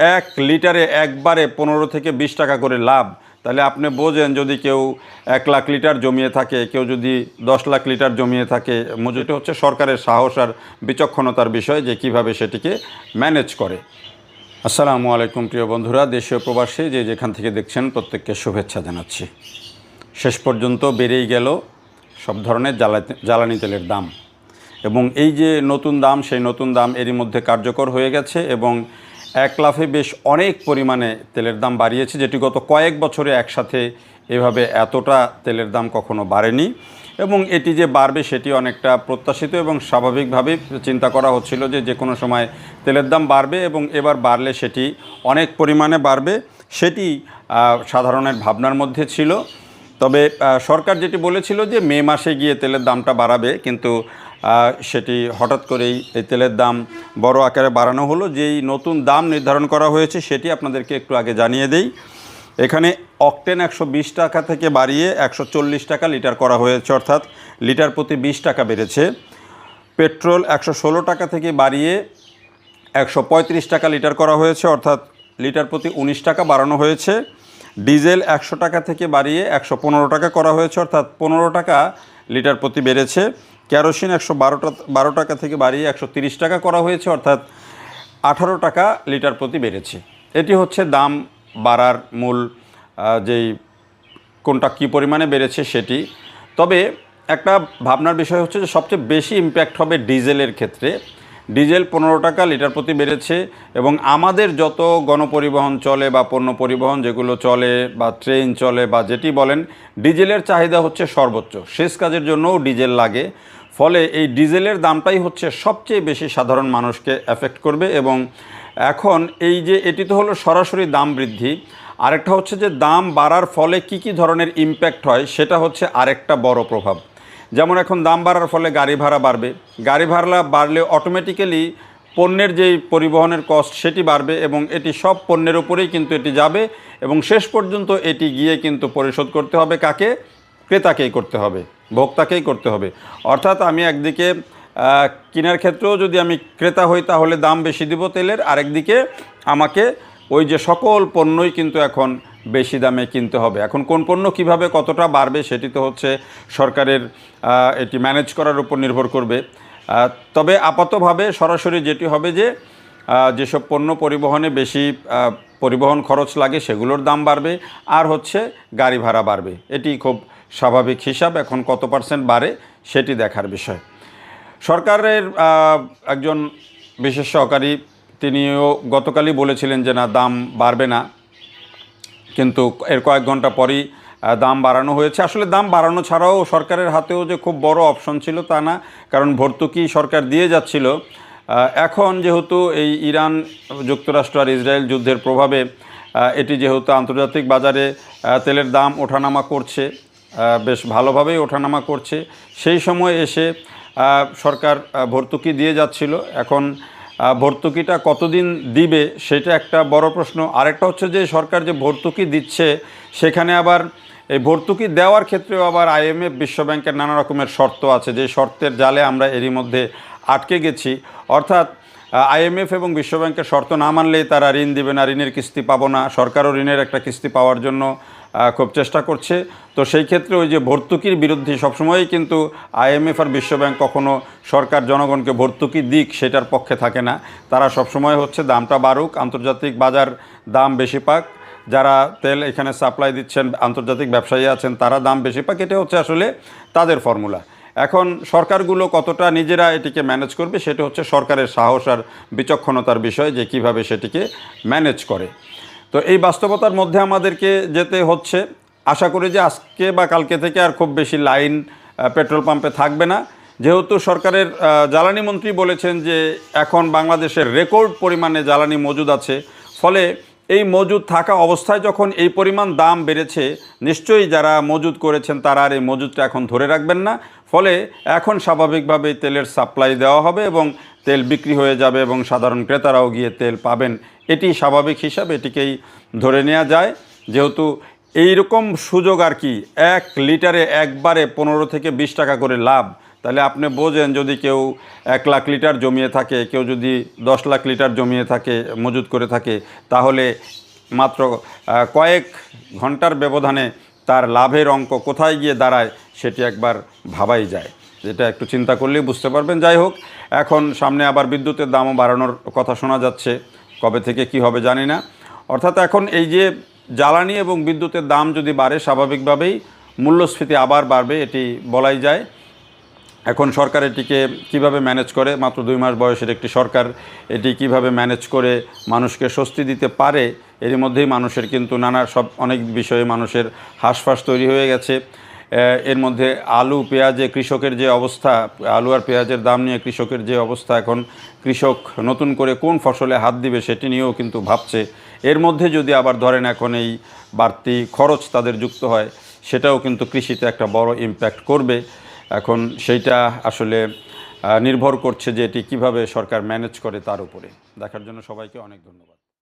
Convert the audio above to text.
1 লিটারে একবারে 15 থেকে 20 টাকা করে লাভ, তাহলে আপনি বোঝেন যদি কেউ 1 লাখ লিটার জমিয়ে থাকে, কেউ যদি 10 লাখ লিটার জমিয়ে থাকে, মজুরিটা হচ্ছে সরকারের সাহস আর বিচক্ষণতার বিষয় যে কিভাবে সেটিকে ম্যানেজ করে। আসসালামু আলাইকুম প্রিয় বন্ধুরা, দেশীয় প্রবাসী যে যেখান থেকে দেখছেন প্রত্যেককে শুভেচ্ছা জানাচ্ছি। শেষ পর্যন্ত বেড়েই গেল সব ধরনের জ্বালানি তেলের দাম, এবং এই যে নতুন দাম, সেই নতুন দাম এরই মধ্যে কার্যকর হয়ে গেছে এবং এক লাফে বেশ অনেক পরিমাণে তেলের দাম বাড়িয়েছে, যেটি গত কয়েক বছরে একসাথে এভাবে এতটা তেলের দাম কখনো বাড়েনি। এবং এটি যে বাড়বে সেটি অনেকটা প্রত্যাশিত এবং স্বাভাবিকভাবেই চিন্তা করা হচ্ছিল যে কোনো সময় তেলের দাম বাড়বে এবং এবার বাড়লে সেটি অনেক পরিমাণে বাড়বে, সেটি সাধারণের ভাবনার মধ্যে ছিল। তবে সরকার যেটি বলেছিল যে মে মাসে গিয়ে তেলের দামটা বাড়াবে, কিন্তু সেটি হঠাৎ করেই এই তেলের দাম বড় আকারে বাড়ানো হলো। যেই নতুন দাম নির্ধারণ করা হয়েছে সেটি আপনাদেরকে একটু আগে জানিয়ে দেই। এখানে অকটেন 120 টাকা থেকে বাড়িয়ে 140 টাকা লিটার করা হয়েছে, অর্থাৎ লিটার প্রতি 20 টাকা বেড়েছে। পেট্রোল 116 টাকা থেকে বাড়িয়ে 135 টাকা লিটার করা হয়েছে, অর্থাৎ লিটার প্রতি 19 টাকা বাড়ানো হয়েছে। ডিজেল 100 টাকা থেকে বাড়িয়ে 115 টাকা করা হয়েছে, অর্থাৎ 15 টাকা লিটার প্রতি বেড়েছে। কেরোসিন 112 টাকা থেকে বাড়িয়ে 130 টাকা করা হয়েছে, অর্থাৎ 18 টাকা লিটার প্রতি বেড়েছে। এটি হচ্ছে দাম বাড়ার মূল যেই কোনটা কী পরিমাণে বেড়েছে সেটি। তবে একটা ভাবনার বিষয় হচ্ছে যে সবচেয়ে বেশি ইম্প্যাক্ট হবে ডিজেলের ক্ষেত্রে। ডিজেল 15 টাকা লিটার প্রতি বেড়েছে এবং আমাদের যত গণপরিবহন চলে বা পণ্য পরিবহন যেগুলো চলে বা ট্রেন চলে বা যেটি বলেন, ডিজেলের চাহিদা হচ্ছে সর্বোচ্চ। সেচ কাজের জন্যও ডিজেল লাগে, ফলে এই ডিজেলের দামটাই হচ্ছে সবচেয়ে বেশি সাধারণ মানুষকে এফেক্ট করবে। এবং এখন এই যে এটি তো হলো সরাসরি দাম বৃদ্ধি, আরেকটা হচ্ছে যে দাম বাড়ার ফলে কি ধরনের ইম্প্যাক্ট হয় সেটা হচ্ছে আরেকটা বড় প্রভাব। যেমন এখন দাম বাড়ার ফলে গাড়ি ভাড়া বাড়বে, গাড়ি ভাড়া বাড়লে অটোমেটিক্যালি পণ্যের যেই পরিবহনের কস্ট সেটি বাড়বে এবং এটি সব পণ্যের উপরেই কিন্তু এটি যাবে এবং শেষ পর্যন্ত এটি গিয়ে কিন্তু পরিশোধ করতে হবে কাকে? ক্রেতাকেই করতে হবে, ভোক্তাকেই করতে হবে। অর্থাৎ আমি একদিকে কেনার ক্ষেত্রেও যদি আমি ক্রেতা হই তাহলে দাম বেশি দিব তেলের, আরেকদিকে আমাকে ওই যে সকল পণ্যই কিন্তু এখন বেশি দামে কিনতে হবে। এখন কোন পণ্য কিভাবে কতটা বাড়বে সেটি তো হচ্ছে সরকারের এটি ম্যানেজ করার উপর নির্ভর করবে। তবে আপাতভাবে সরাসরি যেটি হবে যে যেসব পণ্য পরিবহনে বেশি পরিবহন খরচ লাগে সেগুলোর দাম বাড়বে, আর হচ্ছে গাড়ি ভাড়া বাড়বে। এটি খুব স্বাভাবিক হিসাব। এখন কত পার্সেন্ট বাড়ে সেটি দেখার বিষয়। সরকারের একজন বিশেষ সহকারী তিনিও গতকালই বলেছিলেন যে না, দাম বাড়বে না, কিন্তু এর কয়েক ঘন্টা পরই দাম বাড়ানো হয়েছে। আসলে দাম বাড়ানো ছাড়াও সরকারের হাতেও যে খুব বড় অপশন ছিল তা না, কারণ ভর্তুকি সরকার দিয়ে যাচ্ছিল। এখন যেহেতু এই ইরান, যুক্তরাষ্ট্র আর ইসরায়েল যুদ্ধের প্রভাবে এটি যেহেতু আন্তর্জাতিক বাজারে তেলের দাম ওঠানামা করছে, বেশ ভালোভাবেই ওঠানামা করছে, সেই সময় এসে সরকার ভর্তুকি দিয়ে যাচ্ছিল। এখন ভর্তুকিটা কতদিন দিবে সেটা একটা বড় প্রশ্ন। আরেকটা হচ্ছে যে সরকার যে ভর্তুকি দিচ্ছে সেখানে আবার এই ভর্তুকি দেওয়ার ক্ষেত্রেও আবার IMF, বিশ্বব্যাংকের নানা রকমের শর্ত আছে, যে শর্তের জালে আমরা এরই মধ্যে আটকে গেছি। অর্থাৎ IMF এবং বিশ্বব্যাংকের শর্ত না মানলেই তারা ঋণ দিবে না, ঋণের কিস্তি পাবো না। সরকারও ঋণের একটা কিস্তি পাওয়ার জন্য খুব চেষ্টা করছে। তো সেই ক্ষেত্রে ওই যে ভর্তুকির বিরুদ্ধে সবসময়ই কিন্তু IMF আর বিশ্বব্যাংক কখনো সরকার জনগণকে ভর্তুকি দিক সেটার পক্ষে থাকে না। তারা সবসময় হচ্ছে দামটা বাড়ুক, আন্তর্জাতিক বাজার দাম বেশি পাক, যারা তেল এখানে সাপ্লাই দিচ্ছেন আন্তর্জাতিক ব্যবসায়ী আছেন তারা দাম বেশি পাক, এটা হচ্ছে আসলে তাদের ফর্মুলা। এখন সরকারগুলো কতটা নিজেরা এটিকে ম্যানেজ করবে সেটা হচ্ছে সরকারের সাহস আর বিচক্ষণতার বিষয় যে কিভাবে সেটিকে ম্যানেজ করে। তো এই বাস্তবতার মধ্যে আমাদেরকে যেতে হচ্ছে। আশা করি যে আজকে বা কালকে থেকে আর খুব বেশি লাইন পেট্রোল পাম্পে থাকবে না, যেহেতু সরকারের জ্বালানি মন্ত্রী বলেছেন যে এখন বাংলাদেশের রেকর্ড পরিমাণে জ্বালানি মজুদ আছে। ফলে এই মজুদ থাকা অবস্থায় যখন এই পরিমাণ দাম বেড়েছে, নিশ্চয়ই যারা মজুদ করেছেন তারা আর এই মজুদটা এখন ধরে রাখবেন না। ফলে এখন স্বাভাবিকভাবেই তেলের সাপ্লাই দেওয়া হবে এবং তেল বিক্রি হয়ে যাবে এবং সাধারণ ক্রেতারাও গিয়ে তেল পাবেন। এটি স্বাভাবিক হিসাব, এটিকেই ধরে নেওয়া যায়। যেহেতু এই রকম সুযোগ আর কি, 1 লিটারে একবারে 15 থেকে 20 টাকা করে লাভ, তাহলে আপনি বোঝেন যদি কেউ 1 লাখ লিটার জমিয়ে থাকে, কেউ যদি 10 লাখ লিটার জমিয়ে থাকে, মজুত করে থাকে, তাহলে মাত্র কয়েক ঘন্টার ব্যবধানে তার লাভের অঙ্ক কোথায় গিয়ে দাঁড়ায় সেটি একবার ভাবাই যায়। যেটা একটু চিন্তা করলেই বুঝতে পারবেন। যাই হোক, এখন সামনে আবার বিদ্যুতের দামও বাড়ানোর কথা শোনা যাচ্ছে, কবে থেকে কি হবে জানি না। অর্থাৎ এখন এই যে জ্বালানি এবং বিদ্যুতের দাম যদি বাড়ে, স্বাভাবিকভাবেই মূল্যস্ফীতি আবার বাড়বে, এটি বলাই যায়। এখন সরকার এটিকে কীভাবে ম্যানেজ করে, মাত্র 2 মাস বয়সের একটি সরকার এটি কিভাবে ম্যানেজ করে মানুষকে স্বস্তি দিতে পারে, এর মধ্যেই মানুষের কিন্তু অনেক বিষয়ে মানুষের হাঁসফাঁস তৈরি হয়ে গেছে। এর মধ্যে আলু পেঁয়াজে কৃষকের যে অবস্থা, আলু আর পেঁয়াজের দাম নিয়ে কৃষকের যে অবস্থা, এখন কৃষক নতুন করে কোন ফসলে হাত দিবে সেটি নিয়েও কিন্তু ভাবছে। এর মধ্যে যদি আবার ধরেন এখন এই বাড়তি খরচ তাদের যুক্ত হয়, সেটাও কিন্তু কৃষিতে একটা বড় ইম্প্যাক্ট করবে। এখন সেইটা আসলে নির্ভর করছে যে এটি কীভাবে সরকার ম্যানেজ করে তার উপরে। দেখার জন্য সবাইকে অনেক ধন্যবাদ।